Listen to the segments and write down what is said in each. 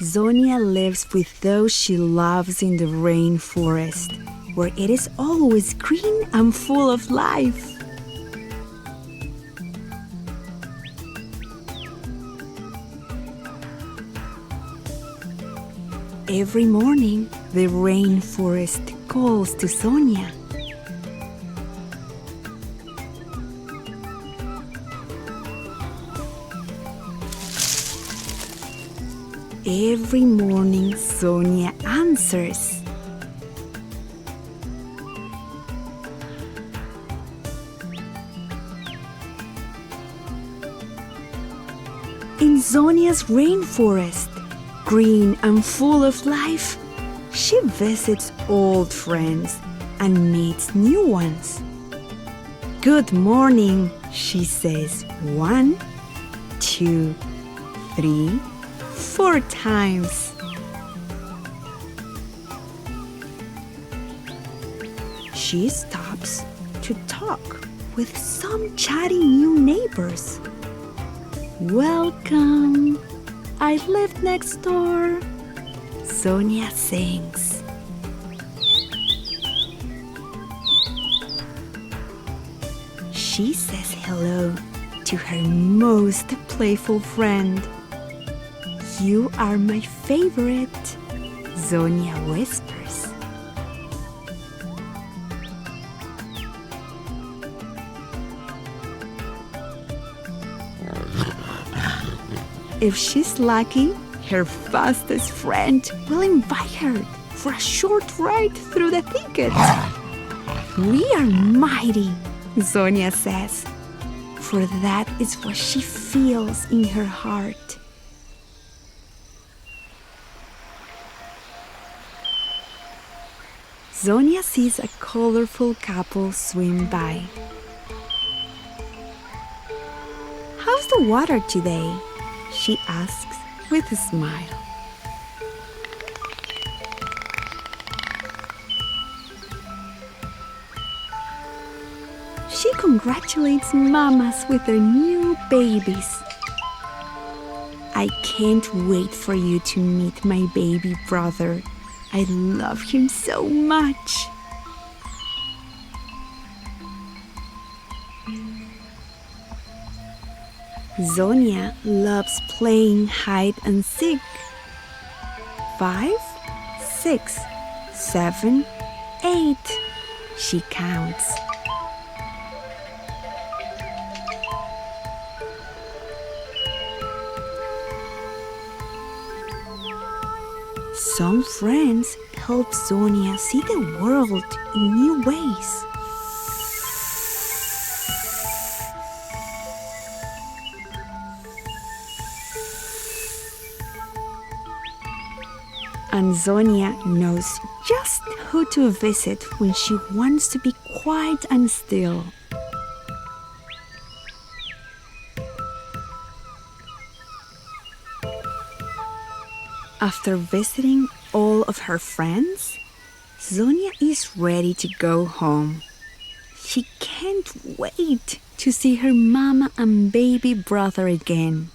Zonia lives with those she loves in the rainforest, where it is always green and full of life. Every morning, the rainforest calls to Zonia. Every morning, Zonia answers. In Zonia's rainforest, green and full of life, she visits old friends and meets new ones. Good morning, she says 1, 2, 3, 4 times. She stops to talk with some chatty new neighbors. Welcome. I live next door, Zonia sings. She says hello to her most playful friend. You are my favorite, Zonia whispers. If she's lucky, her fastest friend will invite her for a short ride through the thicket. We are mighty, Zonia says, for that is what she feels in her heart. Zonia sees a colorful couple swim by. How's the water today? She asks with a smile. She congratulates mamas with their new babies. I can't wait for you to meet my baby brother. I love him so much. Zonia loves playing hide and seek. 5, 6, 7, 8, she counts. Some friends help Zonia see the world in new ways. And Zonia knows just who to visit when she wants to be quiet and still. After visiting all of her friends, Zonia is ready to go home. She can't wait to see her mama and baby brother again.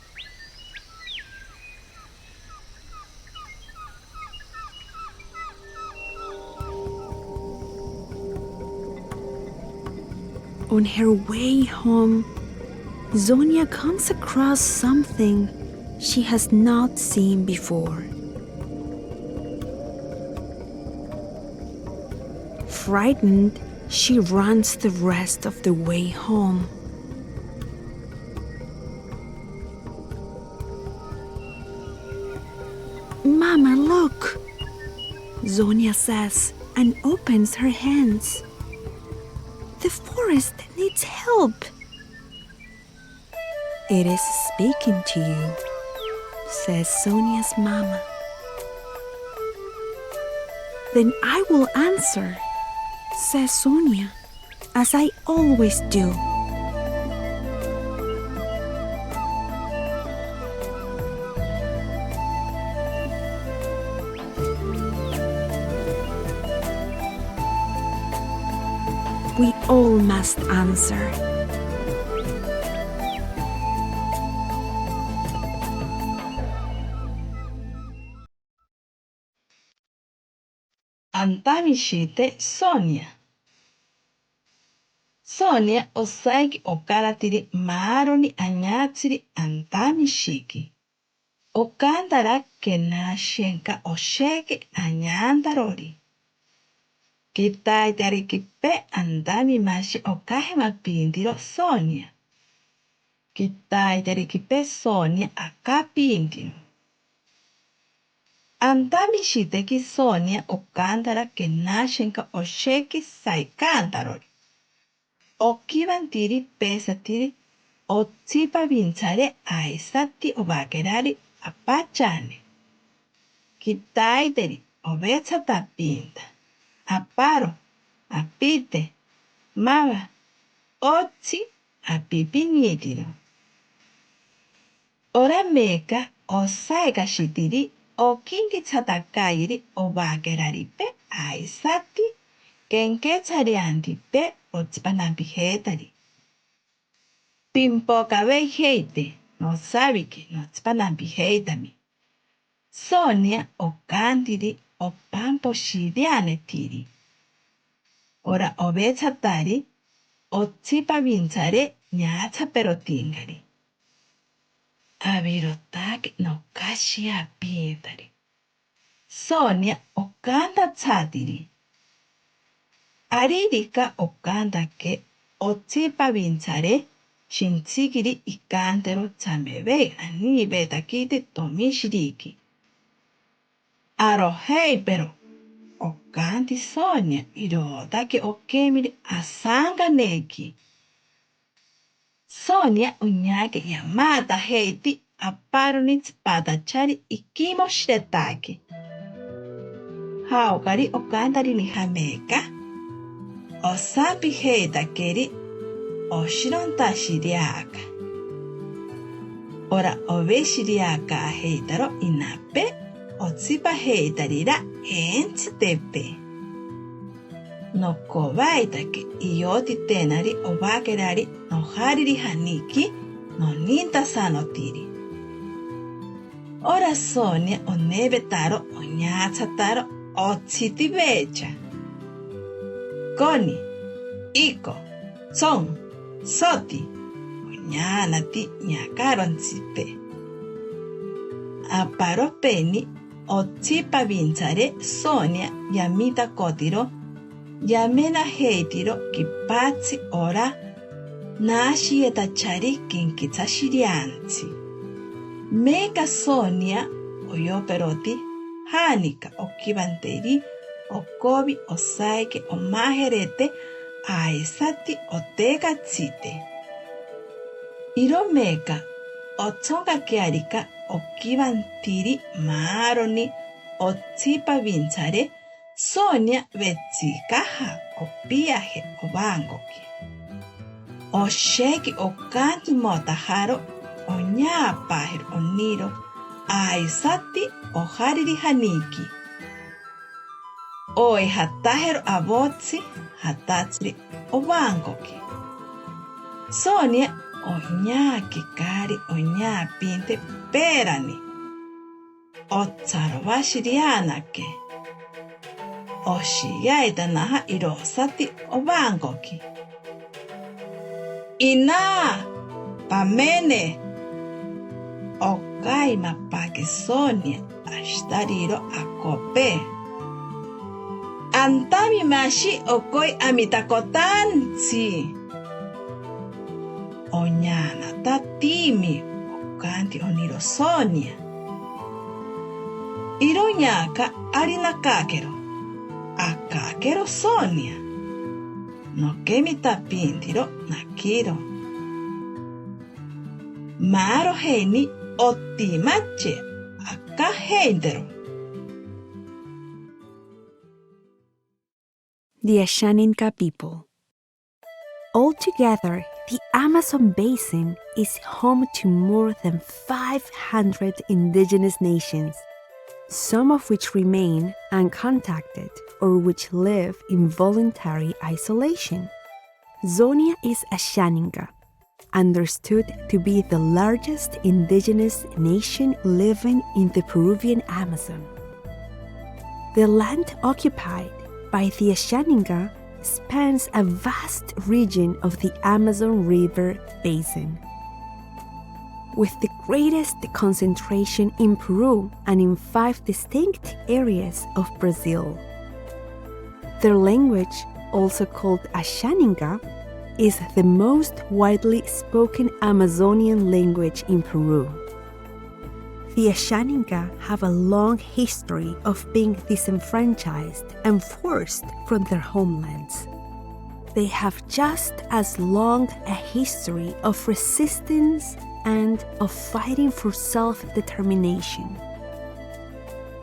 On her way home, Zonia comes across something she has not seen before. Frightened, she runs the rest of the way home. Mama, look! Zonia says and opens her hands. The forest needs help. It is speaking to you, says Zonia's mama. Then I will answer, says Zonia, as I always do. We all must answer. antamixite Zonia. Zonia osaiki okaratiri maaroni añatsiri antamixiki. Okantara kenashenka osheke añantarori. Kitaitari kipe andami mashi okahema pindiro Zonia. Kitaitari kipe Zonia akapindiro. Andami shiteki Zonia okantara kenashenka osheki saikantarori. Okivantiri pesatiri otsipa vinzare aisati ovakerari apachane. Kitaiteri obetsata pinta. Aparo, apite, mava, otsi, apipiñitiro. Ora meka osaika shitiri okinkitsatakairi ovakeraripe aisati kenketsariantipe otsipanampijetari. Pimpokaveijeite nosavike notsipanampijeitami. Zonia okantiri opampo shirianetiri. Ora obetsatari otsipa vinzare ñatsa perotingari. Avirotake nokashi apietari. Zonia okanta tsatiri. Aririka okanta ke otsipa vinzare shintsikiri ikantero tsameve ani betakite tomishiriki. Arohei pero okanti Zonia irotake okemiri asanga neki. Zonia uñake yamata heiti aparoni patachari ikimoshiretake. Haukari okantari ni hameka. Osapi heitakeri oshironta shiriaka. Ora ove shiriaka heitaro inape. Otsipa heitarira entsitepe. Nokovaitake iyoti tenari ovakerari nohariri haniki noninta sanotiri. Ora Zonia onebetaro oñatsataro otsitivecha. Koni, iko, son, soti, oñanati ñakarontsipe. Aparo peni otsipa vinzare Zonia yamita kotiro yamena heitiro kipatsi ora nashietachari kinkitsashiriantsi. Meka Zonia oyoperoti hanika okivanteri okovi osaike omaherete aisati otekatsite. Iromeka otsonga kiarika okivantiri maaroni otsipa vinzare Zonia vetsikaha opiaje ovangoki. Osheki okanti motajaro oñaapahero oniro aisati ohariri haniki. Oi hatajero avotsi hatatsiri ovangoki. Zonia oñaki kari oñapinte perani. Otsaro vashirianake. Oshiyaita naha irosati ovangoki. Ina pamene. Okaima pake Zonia ashtariro akope. Antami mashi okoi amitakotansi. Oñana tatimi okanti oniro Zonia. Iroñaka arinakakero. Akakero Zonia. No kemi tapintiro nakiro. Maro heni otimache akahendero. The Asháninka people. Altogether, the Amazon basin is home to more than 500 indigenous nations, some of which remain uncontacted or which live in voluntary isolation. Zonia is Asháninka, understood to be the largest indigenous nation living in the Peruvian Amazon. The land occupied by the Asháninka spans a vast region of the Amazon River basin, with the greatest concentration in Peru and in 5 distinct areas of Brazil. Their language, also called Asháninka, is the most widely spoken Amazonian language in Peru. The Asháninka have a long history of being disenfranchised and forced from their homelands. They have just as long a history of resistance and of fighting for self-determination.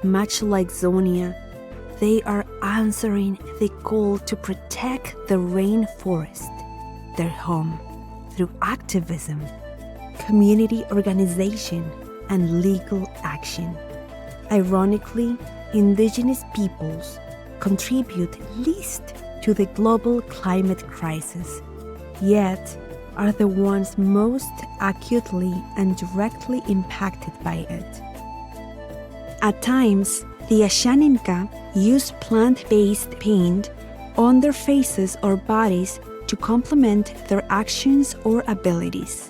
Much like Zonia, they are answering the call to protect the rainforest, their home, through activism, community organization, and legal action. Ironically, indigenous peoples contribute least to the global climate crisis, yet are the ones most acutely and directly impacted by it. At times, the Asháninka use plant-based paint on their faces or bodies to complement their actions or abilities.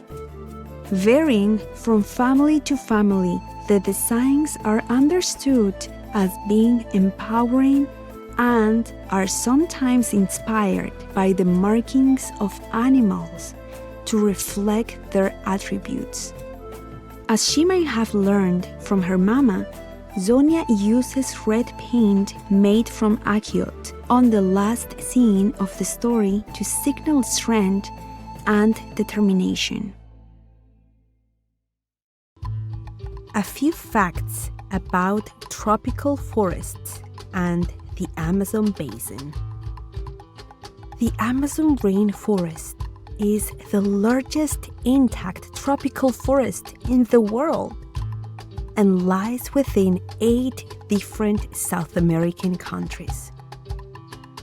Varying from family to family, the designs are understood as being empowering and are sometimes inspired by the markings of animals to reflect their attributes. As she may have learned from her mama, Zonia uses red paint made from Caldecott on the last scene of the story to signal strength and determination. A few facts about tropical forests and the Amazon basin. The Amazon rainforest is the largest intact tropical forest in the world and lies within 8 different South American countries.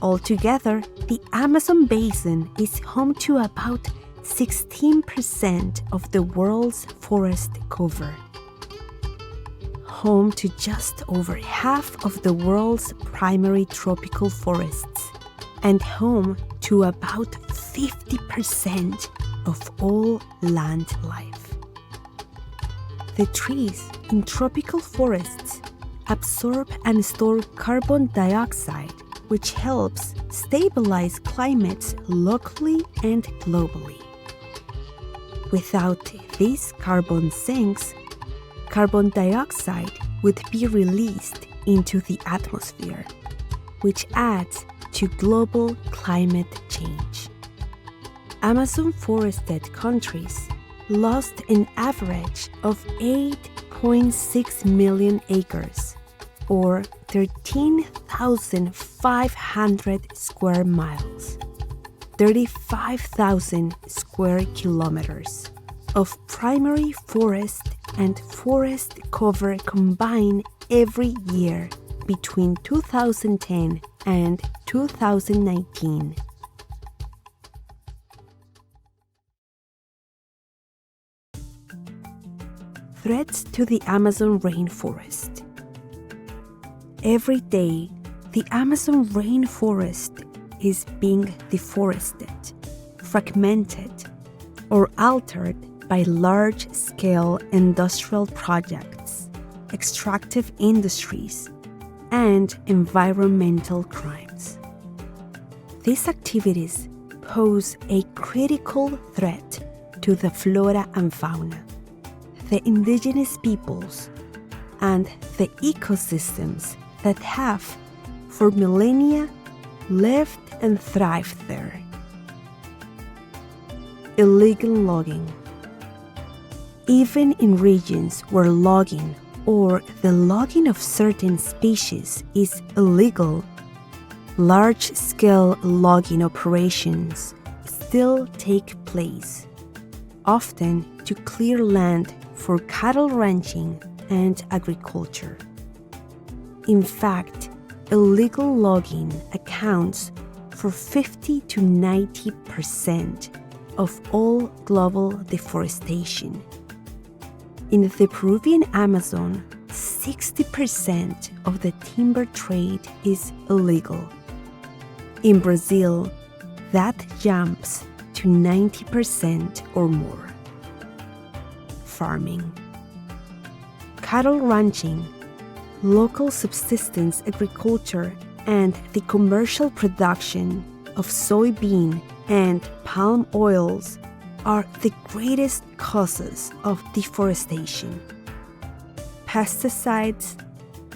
Altogether, the Amazon basin is home to about 16% of the world's forest cover, home to just over half of the world's primary tropical forests, and home to about 50% of all land life. The trees in tropical forests absorb and store carbon dioxide, which helps stabilize climates locally and globally. Without these carbon sinks, carbon dioxide would be released into the atmosphere, which adds to global climate change. Amazon forested countries lost an average of 8.6 million acres, or 13,500 square miles, 35,000 square kilometers of primary forest and forest cover combined every year between 2010 and 2019. Threats to the Amazon rainforest. Every day, the Amazon rainforest is being deforested, fragmented, or altered by large-scale industrial projects, extractive industries, and environmental crimes. These activities pose a critical threat to the flora and fauna, the indigenous peoples, and the ecosystems that have, for millennia, lived and thrived there. Illegal logging. Even in regions where logging or the logging of certain species is illegal, large-scale logging operations still take place, often to clear land for cattle ranching and agriculture. In fact, illegal logging accounts for 50 to 90% of all global deforestation. In the Peruvian Amazon, 60% of the timber trade is illegal, In Brazil, that jumps to 90% or more. Farming. Cattle ranching, local subsistence agriculture, and the commercial production of soybean and palm oils are the greatest causes of deforestation. Pesticides,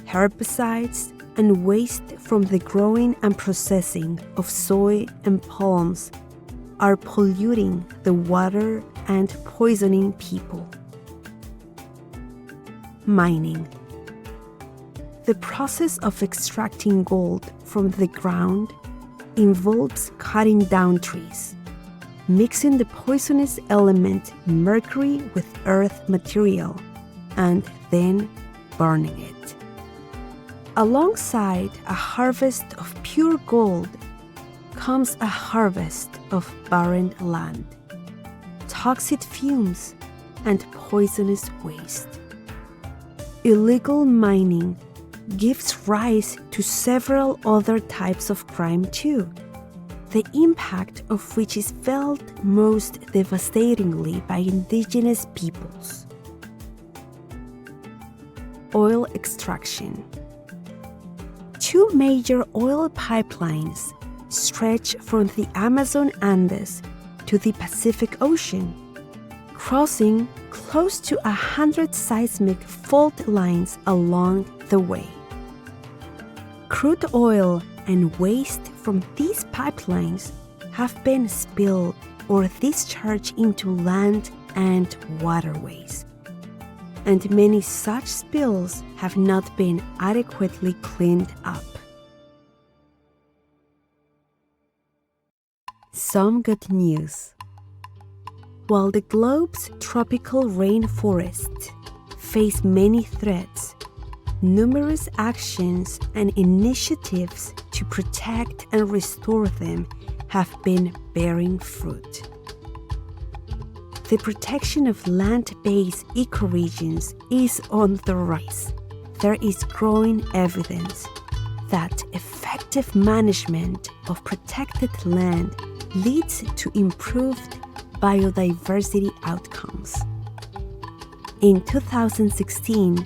herbicides, and waste from the growing and processing of soy and palms are polluting the water and poisoning people. Mining. The process of extracting gold from the ground involves cutting down trees, mixing the poisonous element mercury with earth material, and then burning it. Alongside a harvest of pure gold comes a harvest of barren land, toxic fumes, and poisonous waste. Illegal mining gives rise to several other types of crime too, the impact of which is felt most devastatingly by indigenous peoples. Oil extraction. 2 major oil pipelines stretch from the Amazon Andes to the Pacific Ocean, crossing close to 100 seismic fault lines along the way. Crude oil and waste from these pipelines have been spilled or discharged into land and waterways, and many such spills have not been adequately cleaned up. Some good news. While the globe's tropical rainforests face many threats, numerous actions and initiatives to protect and restore them have been bearing fruit. The protection of land-based ecoregions is on the rise. There is growing evidence that effective management of protected land leads to improved biodiversity outcomes. In 2016,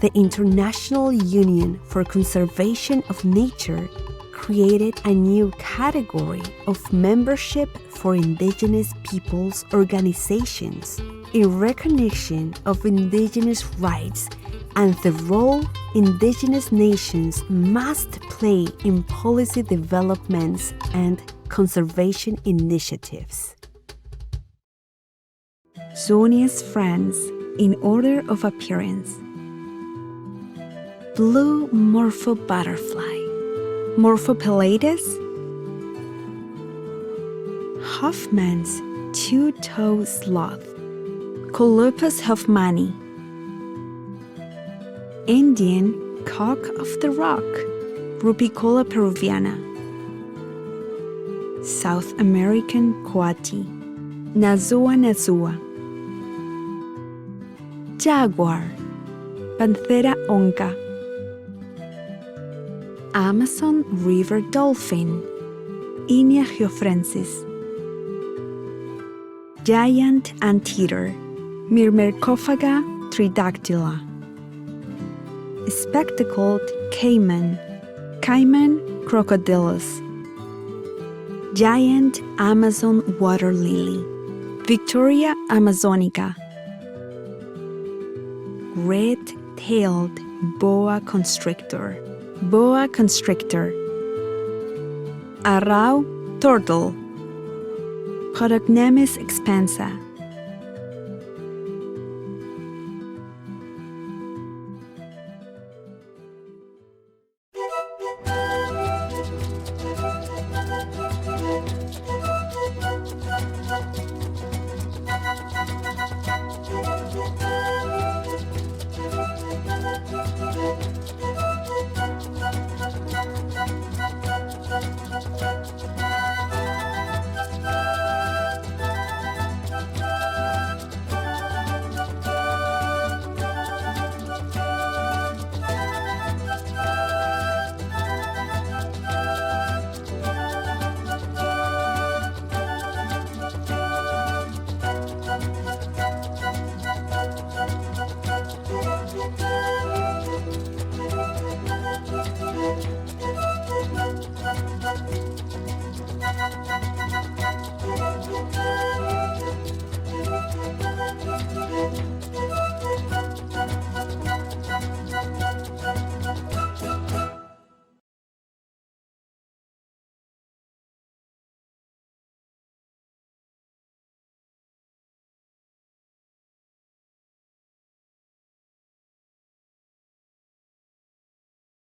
the International Union for Conservation of Nature created a new category of membership for indigenous peoples' organizations in recognition of indigenous rights and the role indigenous nations must play in policy developments and conservation initiatives. Zonia's friends in order of appearance. Blue morpho butterfly, Morphopelatus. Hoffman's two-toe sloth, Colupus hoffmanni. Indian cock of the rock, Rupicola peruviana. South American coati, Nazua nazua. Jaguar, Panthera onca. Amazon river dolphin, Inia geoffrensis. Giant anteater, Myrmecophaga tridactyla. Spectacled caiman, Caiman crocodilus. Giant Amazon water lily, Victoria amazonica. Red-tailed boa constrictor, Boa constrictor. Arrau turtle, Podocnemis expansa.